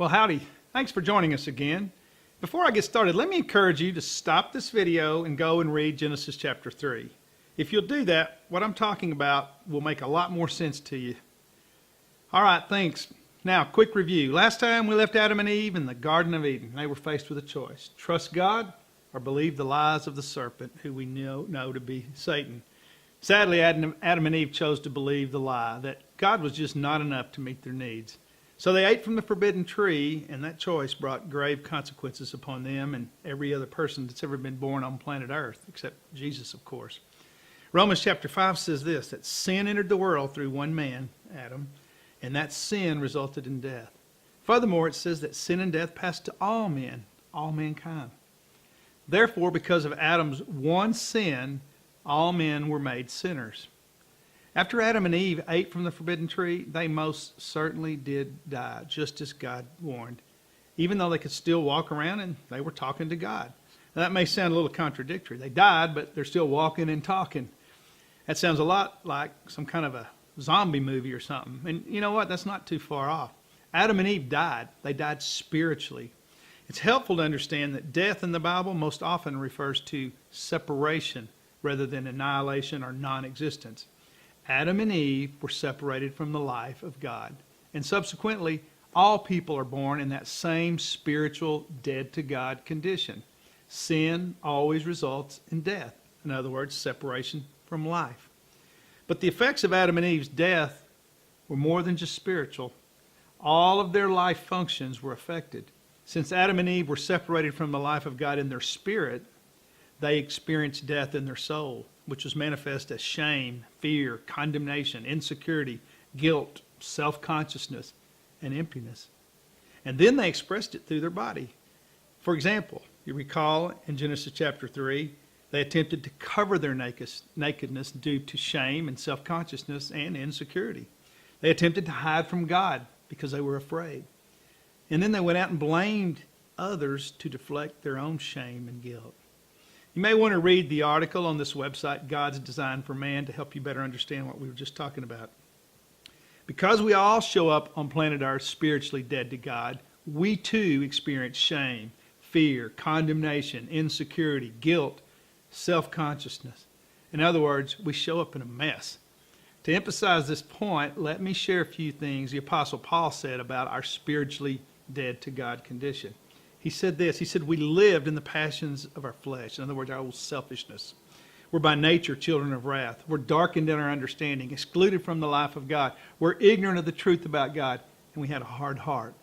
Well, howdy. Thanks for joining us again. Before I get started, let me encourage you to stop this video and go and read Genesis chapter 3. If you'll do that, what I'm talking about will make a lot more sense to you. All right, thanks. Now, quick review. Last time we left Adam and Eve in the Garden of Eden. They were faced with a choice. Trust God or believe the lies of the serpent, who we know to be Satan. Sadly, Adam and Eve chose to believe the lie that God was just not enough to meet their needs. So they ate from the forbidden tree, and that choice brought grave consequences upon them and every other person that's ever been born on planet Earth, except Jesus, of course. Romans chapter 5 says this, that sin entered the world through one man, Adam, and that sin resulted in death. Furthermore, it says that sin and death passed to all men, all mankind. Therefore, because of Adam's one sin, all men were made sinners. After Adam and Eve ate from the forbidden tree, they most certainly did die, just as God warned, even though they could still walk around and they were talking to God. Now, that may sound a little contradictory. They died, but they're still walking and talking. That sounds a lot like some kind of a zombie movie or something. And you know what? That's not too far off. Adam and Eve died. They died spiritually. It's helpful to understand that death in the Bible most often refers to separation rather than annihilation or non-existence. Adam and Eve were separated from the life of God. And subsequently, all people are born in that same spiritual dead to God condition. Sin always results in death. In other words, separation from life. But the effects of Adam and Eve's death were more than just spiritual. All of their life functions were affected. Since Adam and Eve were separated from the life of God in their spirit, they experienced death in their soul, which was manifest as shame, fear, condemnation, insecurity, guilt, self-consciousness, and emptiness. And then they expressed it through their body. For example, you recall in Genesis chapter 3, they attempted to cover their nakedness due to shame and self-consciousness and insecurity. They attempted to hide from God because they were afraid. And then they went out and blamed others to deflect their own shame and guilt. You may want to read the article on this website, God's Design for Man, to help you better understand what we were just talking about. Because we all show up on planet Earth spiritually dead to God, we too experience shame, fear, condemnation, insecurity, guilt, self-consciousness. In other words, we show up in a mess. To emphasize this point, let me share a few things the Apostle Paul said about our spiritually dead to God condition. He said this, he said, we lived in the passions of our flesh. In other words, our old selfishness. We're by nature children of wrath. We're darkened in our understanding, excluded from the life of God. We're ignorant of the truth about God, and we had a hard heart,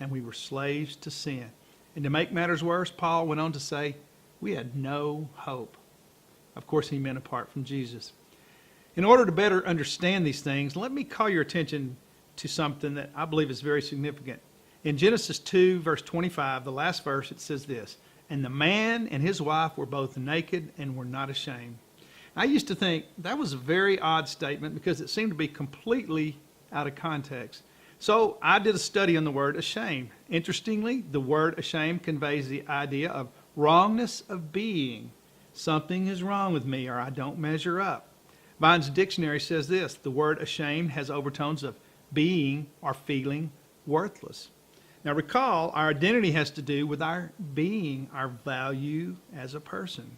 and we were slaves to sin. And to make matters worse, Paul went on to say, we had no hope. Of course, he meant apart from Jesus. In order to better understand these things, let me call your attention to something that I believe is very significant. In Genesis 2, verse 25, the last verse, it says this, and the man and his wife were both naked and were not ashamed. I used to think that was a very odd statement because it seemed to be completely out of context. So I did a study on the word ashamed. Interestingly, the word ashamed conveys the idea of wrongness of being. Something is wrong with me or I don't measure up. Vine's dictionary says this, the word ashamed has overtones of being or feeling worthless. Now recall, our identity has to do with our being, our value as a person.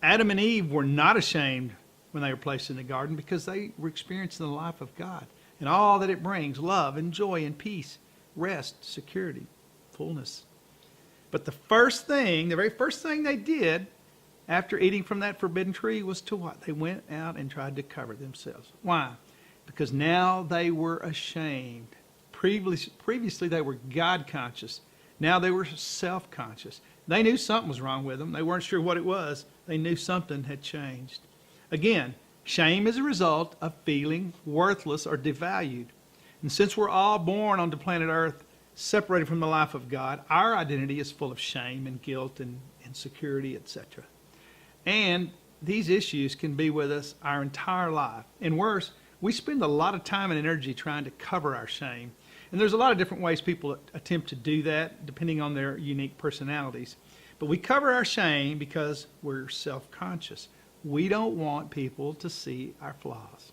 Adam and Eve were not ashamed when they were placed in the garden because they were experiencing the life of God and all that it brings, love and joy and peace, rest, security, fullness. But the very first thing they did after eating from that forbidden tree was to what? They went out and tried to cover themselves. Why? Because now they were ashamed. Previously, they were God-conscious. Now they were self-conscious. They knew something was wrong with them. They weren't sure what it was. They knew something had changed. Again, shame is a result of feeling worthless or devalued. And since we're all born onto planet Earth, separated from the life of God, our identity is full of shame and guilt and insecurity, etc. And these issues can be with us our entire life. And worse, we spend a lot of time and energy trying to cover our shame. And there's a lot of different ways people attempt to do that, depending on their unique personalities. But we cover our shame because we're self-conscious. We don't want people to see our flaws.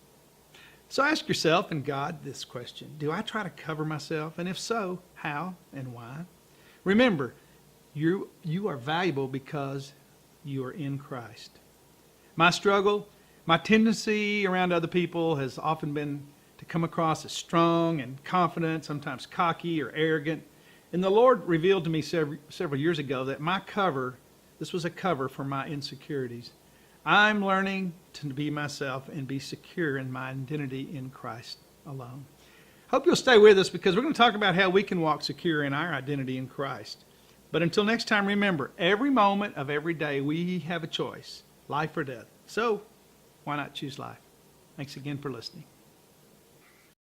So ask yourself and God this question: do I try to cover myself? And if so, how and why? Remember, you are valuable because you are in Christ. My struggle, my tendency around other people has often been to come across as strong and confident, sometimes cocky or arrogant. And the Lord revealed to me several years ago that this was a cover for my insecurities. I'm learning to be myself and be secure in my identity in Christ alone. Hope you'll stay with us, because we're going to talk about how we can walk secure in our identity in Christ. But until next time, remember, every moment of every day we have a choice, life or death. So why not choose life? Thanks again for listening.